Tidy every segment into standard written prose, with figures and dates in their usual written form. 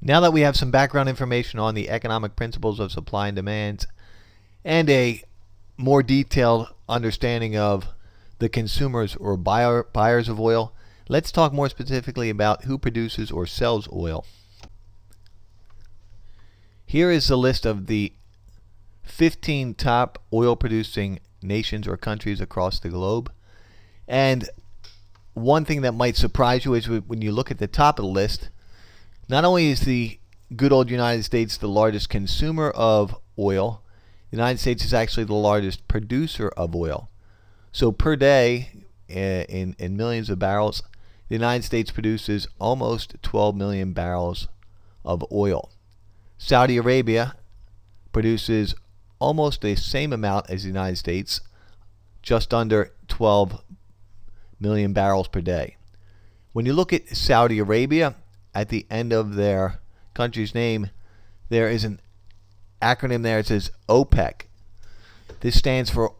Now that we have some background information on the economic principles of supply and demand and a more detailed understanding of the consumers or buyers of oil, let's talk more specifically about who produces or sells oil. Here is the list of the 15 top oil producing nations or countries across the globe. And one thing that might surprise you is when you look at the top of the list, not only is the good old United States the largest consumer of oil, the United States is actually the largest producer of oil. So per day, in millions of barrels, the United States produces almost 12 million barrels of oil. Saudi Arabia produces almost the same amount as the United States, just under 12 million barrels per day. When you look at Saudi Arabia, at the end of their country's name, there is an acronym there. It says OPEC. This stands for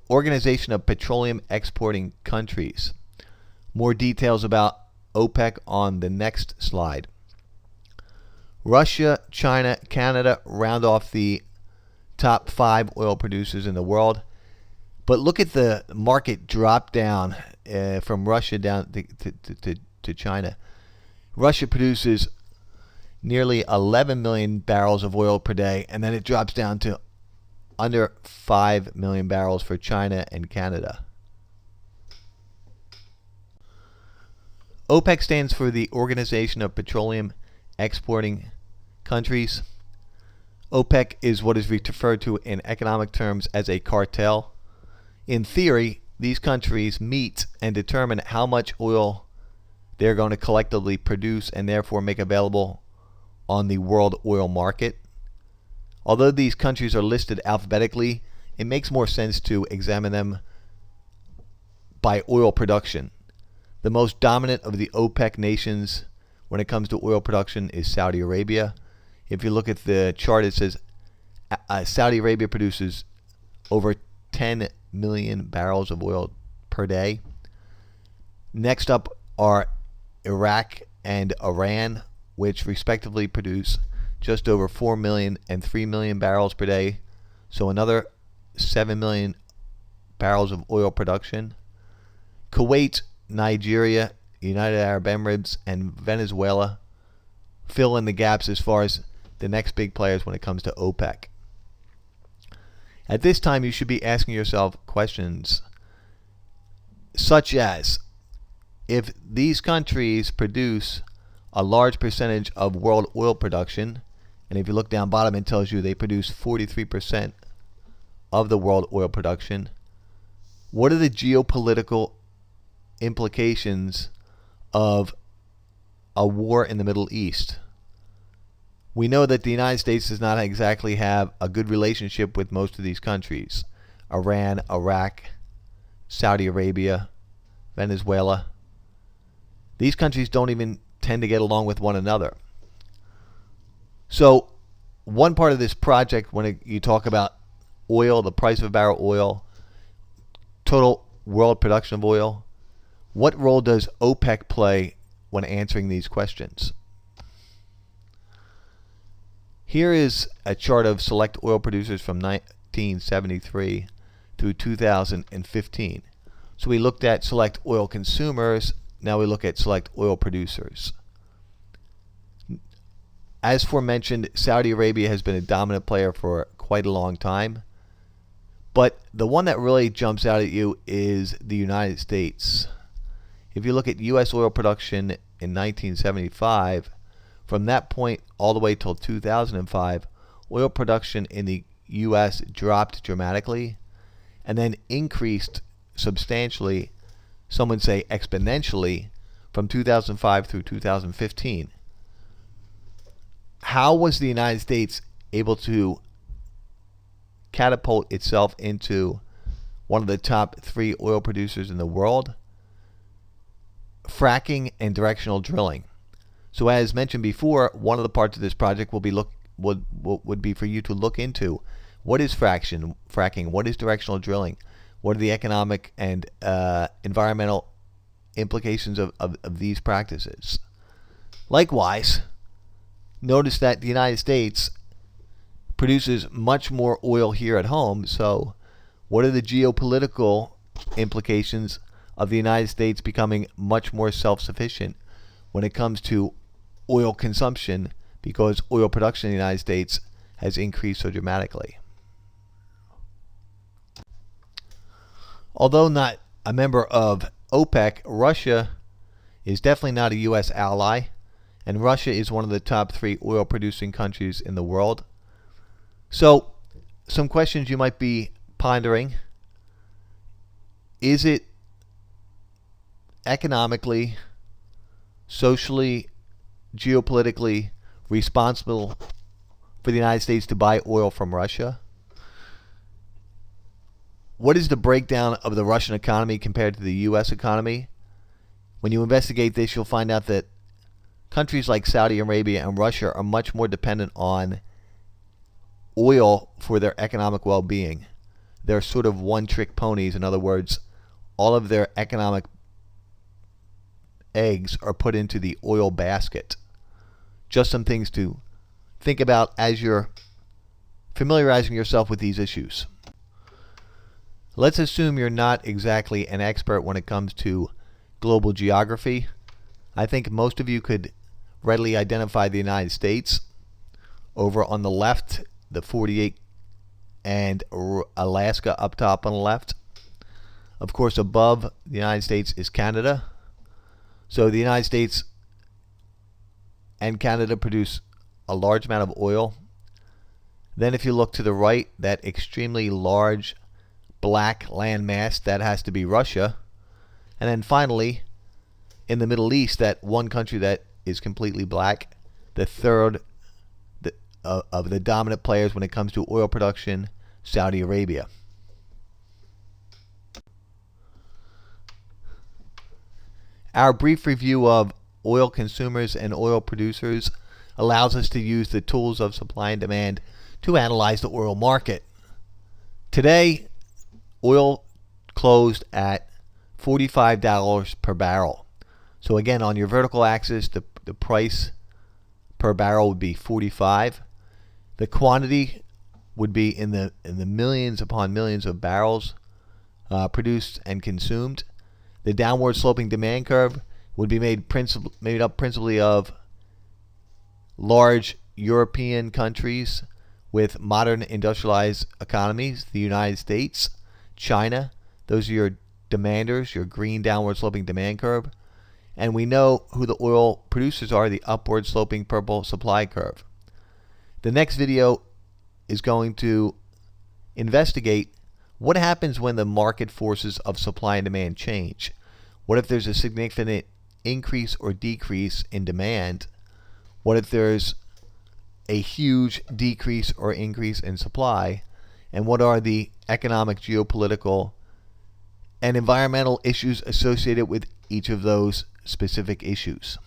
Organization of Petroleum Exporting Countries. More details about OPEC on the next slide. Russia, China, Canada round off the top 5 oil producers in the world. But look at the market drop down from Russia down to China. Russia produces nearly 11 million barrels of oil per day, and then it drops down to under 5 million barrels for China and Canada. OPEC stands for the Organization of Petroleum Exporting Countries. OPEC is what is referred to in economic terms as a cartel. In theory, these countries meet and determine how much oil they're going to collectively produce and therefore make available on the world oil market. Although these countries are listed alphabetically, it makes more sense to examine them by oil production. The most dominant of the OPEC nations when it comes to oil production is Saudi Arabia. If you look at the chart, it says Saudi Arabia produces over 10 million barrels of oil per day. Next up are Iraq and Iran, which respectively produce just over 4 million and 3 million barrels per day. So another 7 million barrels of oil production. Kuwait, Nigeria, United Arab Emirates, and Venezuela fill in the gaps as far as the next big players when it comes to OPEC. At this time, you should be asking yourself questions such as, if these countries produce a large percentage of world oil production, and if you look down bottom, it tells you they produce 43% of the world oil production, what are the geopolitical implications of a war in the Middle East? We know that the United States does not exactly have a good relationship with most of these countries. Iran, Iraq, Saudi Arabia, Venezuela. These countries don't even tend to get along with one another. So one part of this project, when you talk about oil, the price of a barrel of oil, total world production of oil, what role does OPEC play when answering these questions? Here is a chart of select oil producers from 1973 through 2015. So we looked at select oil consumers. Now we look at select oil producers. As aforementioned, Saudi Arabia has been a dominant player for quite a long time. But the one that really jumps out at you is the United States. If you look at U.S. oil production in 1975, from that point all the way till 2005, oil production in the U.S. dropped dramatically and then increased substantially, some would say exponentially, from 2005 through 2015. How was the United States able to catapult itself into one of the top 3 oil producers in the world? Fracking and directional drilling. So as mentioned before, one of the parts of this project would be for you to look into what is fracking, what is directional drilling, what are the economic and environmental implications of these practices. Likewise, notice that the United States produces much more oil here at home. So what are the geopolitical implications of the United States becoming much more self-sufficient when it comes to oil consumption, because oil production in the United States has increased so dramatically? Although not a member of OPEC, Russia is definitely not a U.S. ally, and Russia is one of the top 3 oil producing countries in the world. So, some questions you might be pondering: is it economically, socially, geopolitically responsible for the United States to buy oil from Russia? What is the breakdown of the Russian economy compared to the U.S. economy? When you investigate this, you'll find out that countries like Saudi Arabia and Russia are much more dependent on oil for their economic well-being. They're sort of one-trick ponies. In other words, all of their economic eggs are put into the oil basket. Just some things to think about as you're familiarizing yourself with these issues. Let's assume you're not exactly an expert when it comes to global geography. I think most of you could readily identify the United States. Over on the left, the 48 and Alaska up top on the left. Of course, above the United States is Canada. So the United States and Canada produce a large amount of oil. Then if you look to the right, that extremely large black land mass, that has to be Russia. And then finally, in the Middle East, that one country that is completely black, the third of the dominant players when it comes to oil production, Saudi Arabia. Our brief review of oil consumers and oil producers allows us to use the tools of supply and demand to analyze the oil market. Today, oil closed at $45 per barrel. So again, on your vertical axis, the price per barrel would be 45. The quantity would be in the millions upon millions of barrels produced and consumed. The downward sloping demand curve would be made up principally of large European countries with modern industrialized economies, the United States, China. Those are your demanders, your green downward sloping demand curve. And we know who the oil producers are, the upward sloping purple supply curve. The next video is going to investigate what happens when the market forces of supply and demand change. What if there's a significant increase or decrease in demand? What if there's a huge decrease or increase in supply? And what are the economic, geopolitical, and environmental issues associated with each of those specific issues?